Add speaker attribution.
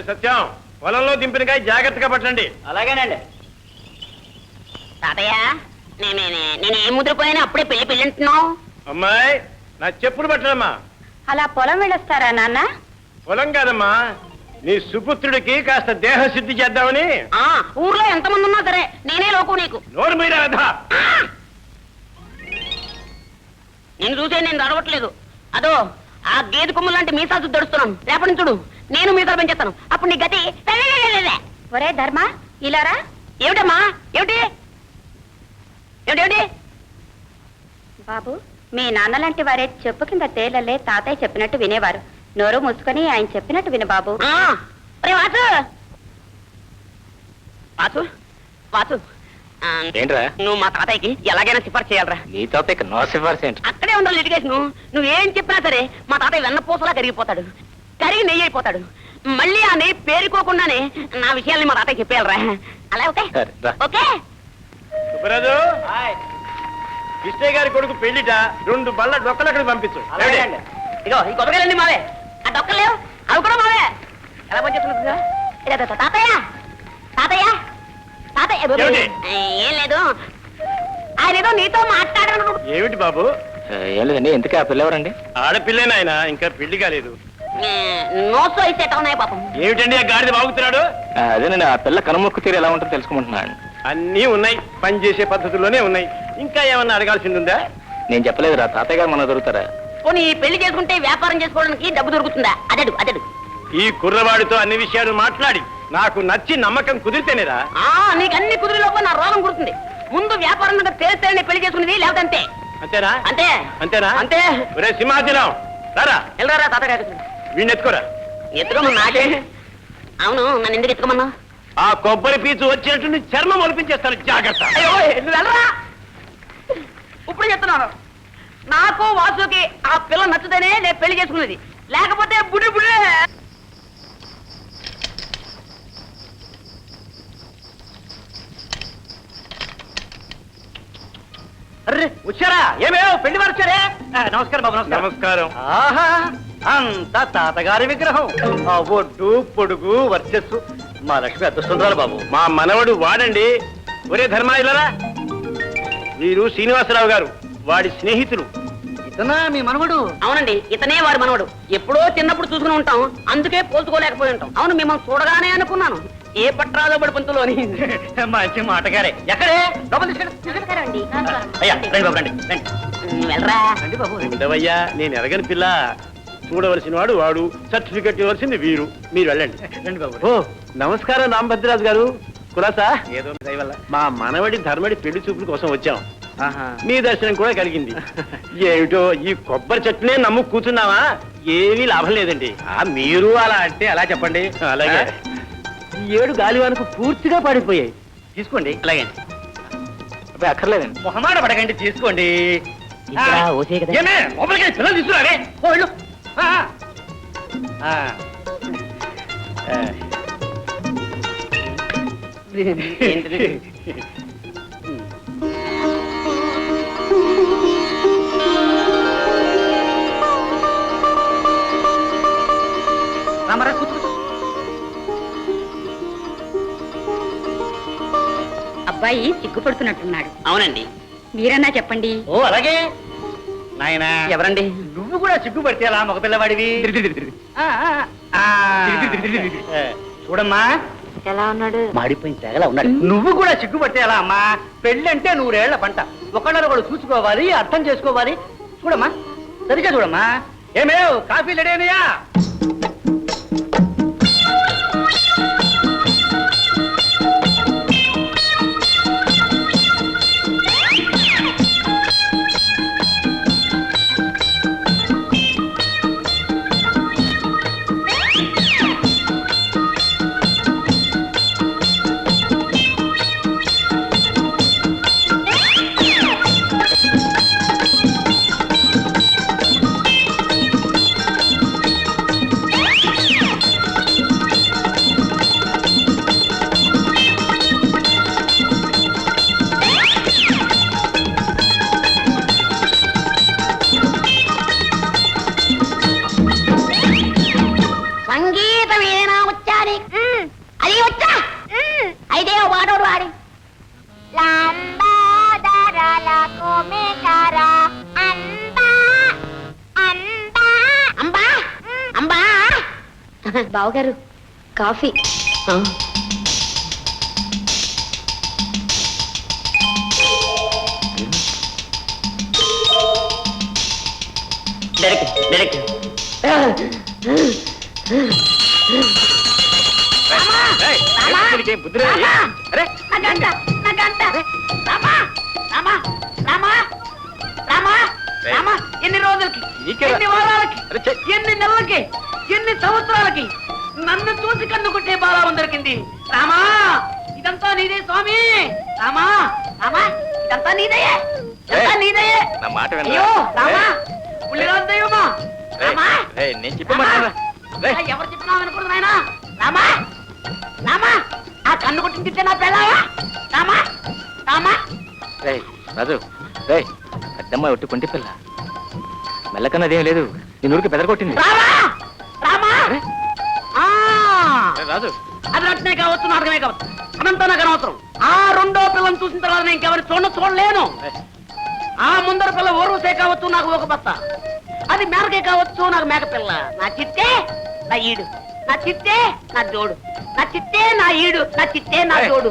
Speaker 1: సత్యం పొలంలో దింపినకాయ జాగ్రత్తగా పట్టండి.
Speaker 2: అలాగేనండి.
Speaker 3: తాతయ్య నేనేం ముద్రపోయాను అప్పుడే పెళ్లి పెళ్ళంటున్నావు?
Speaker 1: అమ్మాయి నా చెప్పులు పట్టడమ్మా.
Speaker 3: అలా పొలం వెళ్ళొస్తారా నాన్న?
Speaker 1: పొలం కాదమ్మా, నీ సుపుత్రుడికి కాస్త దేహశుద్ధి చేద్దామని.
Speaker 3: ఊర్లో ఎంతమంది ఉన్నా సరే నేనే లోకు నీకు.
Speaker 1: నోరు మీద
Speaker 3: నేను చూసే నేను అడవట్లేదు. అదో ఆ గేదె కొమ్ము లాంటి మీసాలు దడుస్తున్నాను. రేపటి నుంచి చూడు నేను మీసాలు పెంచేస్తాను. అప్పుడు నీ గతి. ఒరే ధర్మ ఇలారా. ఏమిటమ్మా? ఏమిటి ఏమిటి బాబు, మీ నాన్న లాంటి వారే చెప్పు కింద తేలలే తాతయ్య చెప్పినట్టు వినేవారు. నోరు మూసుకొని ఆయన చెప్పినట్టు విను బాబు. వాసు వాసు వాసు
Speaker 2: ఏంట్రా?
Speaker 3: నువ్వు మా తాతయ్యకి ఎలాగైనా సిఫార్సు చేయాలరా.
Speaker 2: నీ తాతయ్యకి నో సిఫార్సు ఏంటి?
Speaker 3: అక్కడే ఉండాలి లిటిగేషన్. నువ్వేం చెప్పినా సరే మా తాతయ్య వెన్నపూసలా కరిగిపోతాడు, కరిగి నెయ్యి అయిపోతాడు. మళ్ళీ ఆ నెయ్యి పేరుకోకుండానే నా విషయాల్ని మా తాతయ్య చెప్పేయాలరా. అలా ఓకే ఓకే.
Speaker 1: సుబ్బరాజు, కృష్ణయ్య గారి కొడుకు పెళ్లిట 2 బళ్ళ డొక్కలు అక్కడికి పంపించు.
Speaker 3: ఇగో ఈ కొత్తగాలండి మావే. ఆ డొక్కలు లేవు, అవి కూడా మావే. ఎలా పనిచేస్తున్నా తాతయ్య తాతయ్య తాతయ్య. ఏం లేదు, ఆయన ఏదో నీతో మాట్లాడాను.
Speaker 1: ఏమిటి బాబు?
Speaker 2: ఏం లేదండి. ఎందుకు ఆ పిల్లవరండి?
Speaker 1: ఆడపిల్లేనాయన, ఇంకా పెళ్లి కాలేదు.
Speaker 3: నోట్స్ అయితే ఉన్నాయి పాపం.
Speaker 1: ఏమిటండి ఆ గాడిద బాగుతున్నాడు?
Speaker 2: అదేనండి, ఆ పిల్ల కనుమొక్కు తీరు ఎలా ఉంటుందో తెలుసుకుంటున్నాను.
Speaker 1: అన్నీ ఉన్నాయి, పనిచేసే పద్ధతుల్లోనే ఉన్నాయి. ఇంకా ఏమన్నా అడగాల్సింది ఉందా?
Speaker 2: నేను చెప్పలేదురా, తాతయ్య గారు మన దొరుకుతారా?
Speaker 3: పోనీ పెళ్లి చేసుకుంటే వ్యాపారం చేసుకోవడానికి డబ్బు దొరుకుతుందా? అదడు అదడు.
Speaker 1: ఈ కుర్రవాడితో అన్ని విషయాలు మాట్లాడి నాకు నచ్చి నమ్మకం కుదిరితేనేరా.
Speaker 3: నీకు అన్ని కుదిరిలోపు నా రోగం కుడుతుంది. ముందు వ్యాపారం తేలితేనే పెళ్లి చేసుకునేది, లేకపోతే అంతే.
Speaker 1: అంతేనా?
Speaker 3: అంతే
Speaker 1: అంతేనా?
Speaker 3: అంతే.
Speaker 1: ఒరే సింహాచలం రారా,
Speaker 3: వెళ్ళరా తాతగారు.
Speaker 1: వీడిని ఎత్తుకోరా.
Speaker 3: ఎత్తుకోమన్నా నాకే. అవును, నన్ను ఎందుకు ఎత్తుకోమన్నా?
Speaker 1: ఆ కొబ్బరి పీచు వచ్చినట్టు చర్మం ఒలిపించేస్తాను, జాగ్రత్త.
Speaker 3: అయ్యో నువ్వు వెళ్ళరా. ఇప్పుడు చెప్తున్నాను, నాకు వాసుకి ఆ పిల్ల నచ్చుతేనే నేను పెళ్లి చేసుకునేది, లేకపోతే బుడి బుడే.
Speaker 2: వచ్చారా? ఏమేమో పెళ్లి వారు వచ్చారే. నమస్కారం బాబు.
Speaker 1: నమస్కారం.
Speaker 2: ఆహా, అంతా తాతగారి విగ్రహం. ఆ ఒడ్డు పొడుగు వర్చస్సు మా లక్ష్మి అదృష్టంరాలు బాబు.
Speaker 1: మా మనవడు వాడండి. ఒరే ధర్మా ఇల్లరా, వీరు శ్రీనివాసరావు గారు, వాడి స్నేహితులు.
Speaker 2: ఇతనా మీ మనవడు?
Speaker 3: అవునండి, ఇతనే వారి మనవడు. ఎప్పుడో చిన్నప్పుడు చూసుకుని ఉంటాం, అందుకే పోల్చుకోలేకపోయి ఉంటాం. అవును, మిమ్మల్ని చూడగానే అనుకున్నాను ఏ పట్రాలో పడి పంతులోని.
Speaker 2: మంచి మాటగారే. ఎక్కడే? అయ్యా రండి బాబు, రండి రండి.
Speaker 3: వెళ్ళరా.
Speaker 2: రండి బాబు.
Speaker 1: ఉండవయ్యా, నేను ఎరగని పిల్ల. చూడవలసిన వాడు వాడు, సర్టిఫికెట్ ఇవ్వాల్సింది వీరు. మీరు వెళ్ళండి.
Speaker 2: రండి బాబు.
Speaker 1: ఓ నమస్కారం రాంభద్రరాజు గారు. కులాసా? ఏదో దయవల్ల మా మనవడి ధర్మడి పెళ్లి చూపుల కోసం వచ్చాం. మీ దర్శనం కూడా కలిగింది. ఏమిటో ఈ కొబ్బరి చెట్టునే నమ్ము కూర్చున్నావా, ఏమీ లాభం లేదండి.
Speaker 2: మీరు అలా అంటే అలా చెప్పండి.
Speaker 1: అలాగే.
Speaker 2: ఈ 7 గాలివానకు పూర్తిగా పడిపోయాయి. తీసుకోండి. అలాగే. అబ్బాయి అక్కర్లేదండి, మొహమాట పడకండి, తీసుకోండి. ఏమే లోపలికి పిల్లలు తీసుకురావే. ఓ వెళ్ళు. రామరా కూర్చో.
Speaker 3: అబ్బాయి సిగ్గుపడుతున్నట్టున్నాడు.
Speaker 4: అవునండి.
Speaker 3: మీరన్నా చెప్పండి.
Speaker 2: ఓ అలాగే. నాయనా
Speaker 3: ఎవరండి?
Speaker 2: నువ్వు కూడా సిగ్గుపడితే అలా మగ పిల్లవాడివి. చూడమ్మా,
Speaker 3: ఎలా ఉన్నాడు?
Speaker 2: మాడిపోయిన తెగలా ఉన్నాడు. నువ్వు కూడా సిగ్గుపడితే ఎలా అమ్మా? పెళ్ళంటే 100 ఏళ్ల పంట. ఒకళ్ళొకళ్ళు చూసుకోవాలి, అర్థం చేసుకోవాలి. చూడమ్మా, సరిగ్గా చూడమ్మా. ఏమేవ్ కాఫీ రెడీనయా?
Speaker 3: బావగారు కాఫీ.
Speaker 2: ఎన్ని రోజులకి, ఎన్ని వారాలకి, ఎన్ని నెలలకి, ఎన్ని సంవత్సరాలకి నన్ను చూసి కన్నుకుంటే బాలావం దొరికింది. రామా ఇదంతా నీదే స్వామి. రామా రామా ఇదంతా నీదయే, ఇదంతా నీదయే. అయ్యో రామా పుల్లిరాజు దైవమా. రామా ఎవరు చెప్పినావు అనుకోదు నాయనా. రామా రామా ఆ కన్ను కొట్టింటే నా పెళ్ళావా. రామా రామా
Speaker 4: రాజు పెద్దమ్మ ఒట్టి కొంటి పిల్ల మెల్లకన్నదేం లేదు, నీ నూరికి బెదరగొట్టింది.
Speaker 2: రామా రామా
Speaker 4: రాజు
Speaker 2: అది నటనే కావచ్చు, నాటకమే కావచ్చు, అనంతా నాకు అనవసరం. ఆ రెండో పిల్లని చూసిన తర్వాత నేను ఇంకెవరి చూడలేను. ఆ ముందర పిల్ల ఓర్వసే కావచ్చు, నాకు ఒక బత్త. అది మేరకే కావచ్చు, నాకు మేక పిల్ల. నా చిత్తే నా ఈడు, నా చిత్తే నా జోడు, నా చిత్తే నా ఈడు, నా చిత్తే నా జోడు.